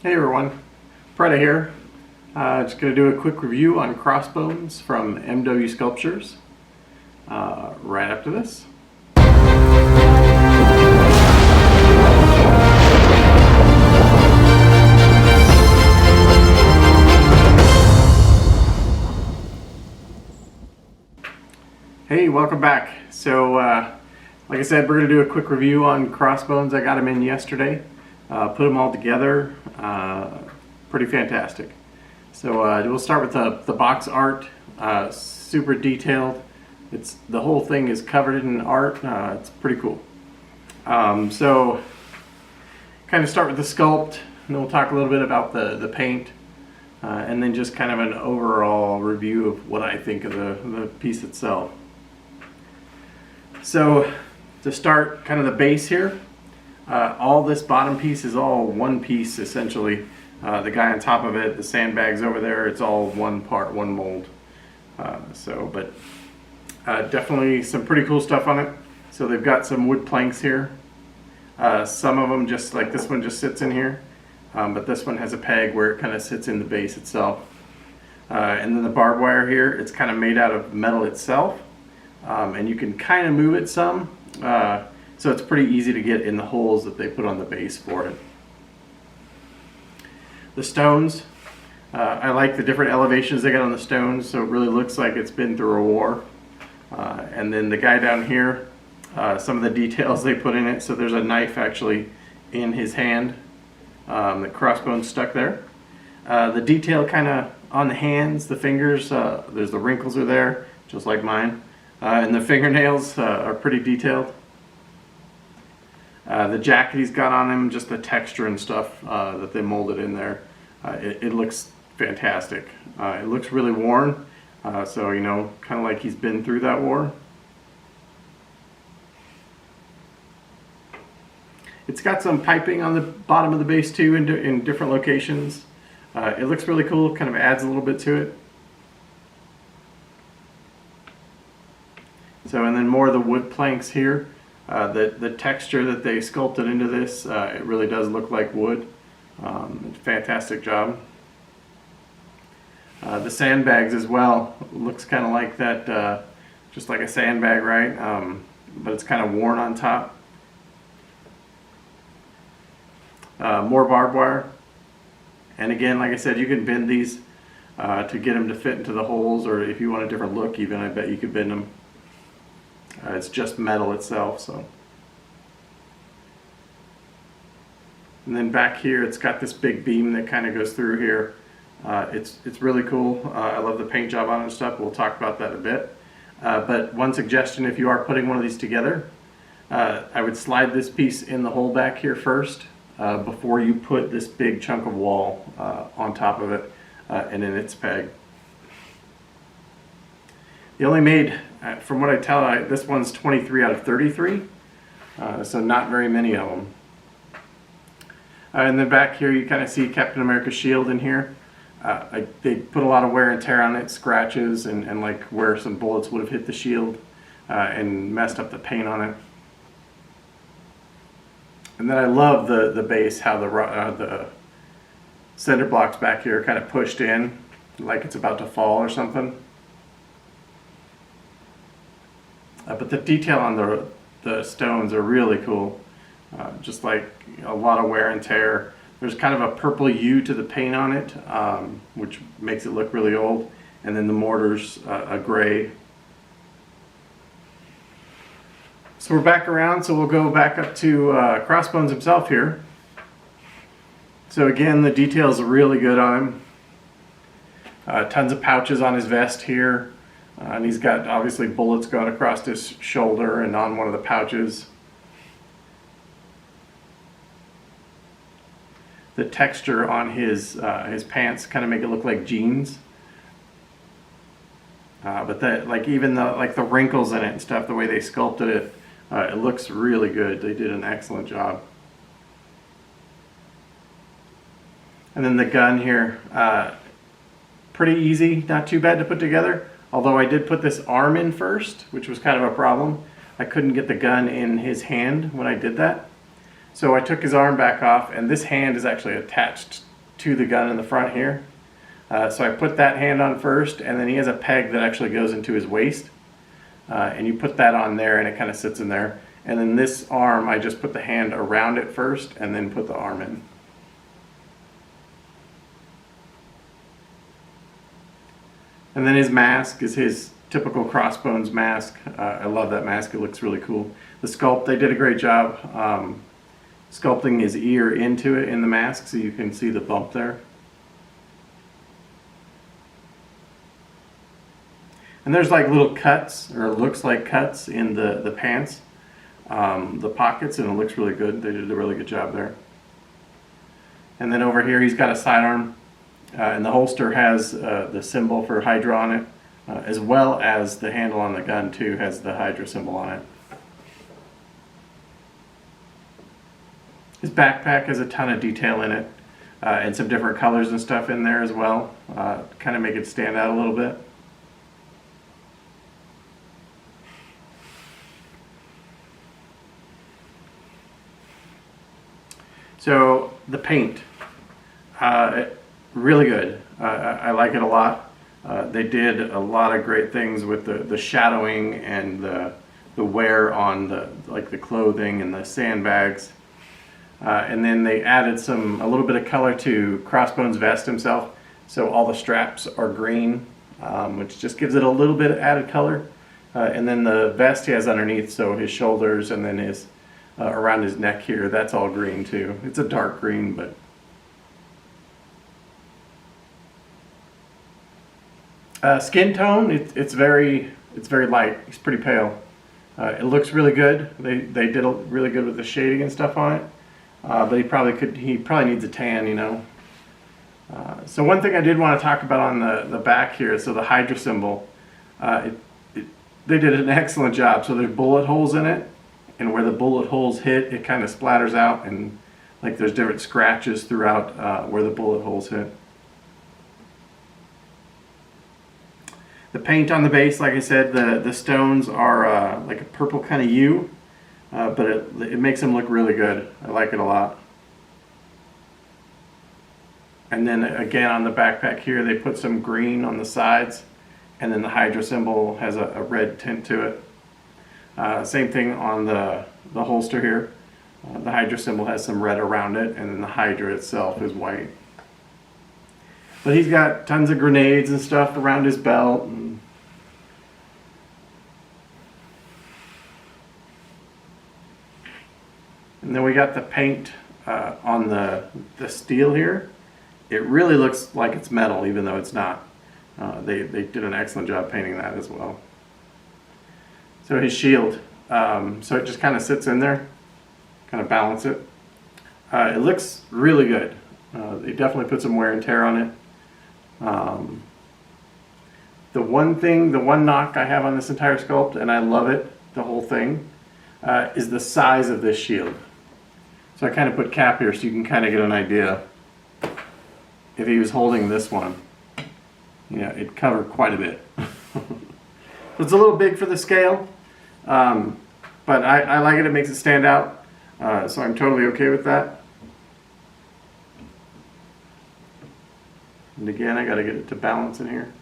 Hey everyone, Preda here. Just going to do a quick review on Crossbones from MW Sculptures right after this. Hey, welcome back. So, like I said, we're going to do a quick review on Crossbones. I got them in yesterday. Put them all together. Pretty fantastic. So we'll start with the box art. Super detailed. The whole thing is covered in art. It's pretty cool. So kind of start with the sculpt, and then we'll talk a little bit about the paint, and then just kind of an overall review of what I think of the piece itself. So to start, kind of the base here, all this bottom piece is all one piece essentially. The guy on top of it, the sandbags over there, it's all one part, one mold. But definitely some pretty cool stuff on it. So they've got some wood planks here. Some of them, just like this one, just sits in here. But this one has a peg where it kind of sits in the base itself. And then the barbed wire here, it's kind of made out of metal itself. And you can kind of move it some. So it's pretty easy to get in the holes that they put on the base for it. The stones, I like the different elevations they got on the stones, so it really looks like it's been through a war. And then the guy down here, some of the details they put in it. So there's a knife actually in his hand, the Crossbones stuck there. The detail kind of on the hands, the fingers, there's the wrinkles are there, just like mine. And the fingernails are pretty detailed. The jacket he's got on him, just the texture and stuff that they molded in there, it looks fantastic. It looks really worn, so you know, kind of like he's been through that war. It's got some piping on the bottom of the base too, in different locations. It looks really cool, kind of adds a little bit to it. So, and then more of the wood planks here. The texture that they sculpted into this, it really does look like wood. Fantastic job. The sandbags as well, looks kind of like that, just like a sandbag, right? But it's kind of worn on top. More barbed wire. And again, like I said, you can bend these to get them to fit into the holes, or if you want a different look even, I bet you could bend them. It's just metal itself, so. And then back here, it's got this big beam that kind of goes through here. It's really cool. I love the paint job on it and stuff. We'll talk about that in a bit. But one suggestion, if you are putting one of these together, I would slide this piece in the hole back here first before you put this big chunk of wall on top of it and in its peg. They only made, from what I tell, this one's 23 out of 33, so not very many of them. And then back here you kind of see Captain America's shield in here. They put a lot of wear and tear on it, scratches, and like where some bullets would have hit the shield and messed up the paint on it. And then I love the base, how the center blocks back here are kind of pushed in, like it's about to fall or something. But the detail on the stones are really cool. Just like a lot of wear and tear. There's kind of a purple hue to the paint on it, which makes it look really old. And then the mortar's a gray. So we're back around, so we'll go back up to Crossbones himself here. So again, the details are really good on him. Tons of pouches on his vest here. And he's got obviously bullets going across his shoulder and on one of the pouches. The texture on his pants kind of make it look like jeans. But that, like even the wrinkles in it and stuff, the way they sculpted it, it looks really good. They did an excellent job. And then the gun here, pretty easy, not too bad to put together. Although I did put this arm in first, which was kind of a problem. I couldn't get the gun in his hand when I did that. So I took his arm back off, and this hand is actually attached to the gun in the front here. So I put that hand on first, and then he has a peg that actually goes into his waist. And you put that on there and it kind of sits in there. And then this arm, I just put the hand around it first and then put the arm in. And then his mask is his typical Crossbones mask. I love that mask, it looks really cool. The sculpt, they did a great job sculpting his ear into it in the mask so you can see the bump there. And there's like little cuts, or it looks like cuts in the pants, the pockets, and it looks really good. They did a really good job there. And then over here he's got a sidearm, and the holster has the symbol for Hydra on it, as well as the handle on the gun too has the Hydra symbol on it. His backpack has a ton of detail in it, and some different colors and stuff in there as well, kind of make it stand out a little bit. So the paint, really good. I like it a lot. They did a lot of great things with the shadowing and the wear on the clothing and the sandbags. And then they added a little bit of color to Crossbones' vest himself. So all the straps are green, which just gives it a little bit of added color. And then the vest he has underneath, so his shoulders and then his around his neck here, that's all green too. It's a dark green, but skin tone, it's very light. He's pretty pale. It looks really good. They did really good with the shading and stuff on it. But he probably needs a tan, you know. So one thing I did want to talk about on the back here, so the Hydra symbol, they did an excellent job. So there's bullet holes in it, and where the bullet holes hit, it kind of splatters out, and like there's different scratches throughout where the bullet holes hit. The paint on the base, like I said, the stones are like a purple kind of hue, but it makes them look really good. I like it a lot. And then again on the backpack here, they put some green on the sides, and then the Hydra symbol has a red tint to it. Same thing on the holster here. The Hydra symbol has some red around it, and then the Hydra itself is white. But he's got tons of grenades and stuff around his belt. And then we got the paint on the steel here. It really looks like it's metal, even though it's not. They did an excellent job painting that as well. So his shield, so it just kind of sits in there, kind of balance it. It looks really good. They definitely put some wear and tear on it. The one knock I have on this entire sculpt, and I love it, the whole thing, is the size of this shield. So I kind of put Cap here so you can kind of get an idea. If he was holding this one, you know, it'd cover quite a bit. It's a little big for the scale, but I like it. It makes it stand out, so I'm totally okay with that. And again, I got to get it to balance in here.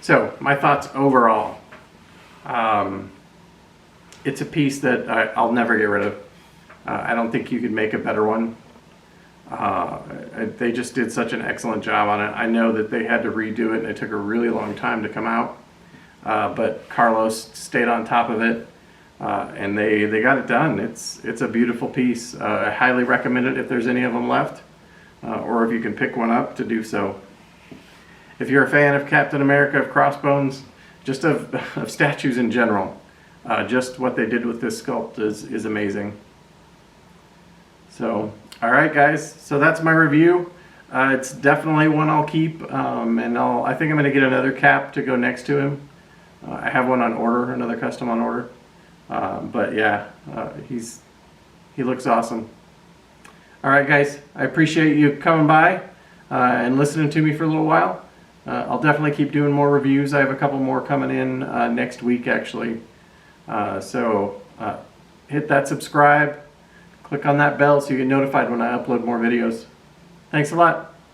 So my thoughts overall. It's a piece that I'll never get rid of. I don't think you could make a better one. They just did such an excellent job on it. I know that they had to redo it and it took a really long time to come out. But Carlos stayed on top of it and they got it done. It's a beautiful piece. I highly recommend it if there's any of them left, or if you can pick one up, to do so. If you're a fan of Captain America, of Crossbones, just of statues in general, just what they did with this sculpt is amazing. So, alright guys, so that's my review. It's definitely one I'll keep, and I think I'm going to get another cap to go next to him. I have one on order, another custom on order. But yeah, he looks awesome. Alright guys, I appreciate you coming by and listening to me for a little while. I'll definitely keep doing more reviews. I have a couple more coming in next week actually. So hit that subscribe, click on that bell so you get notified when I upload more videos. Thanks a lot.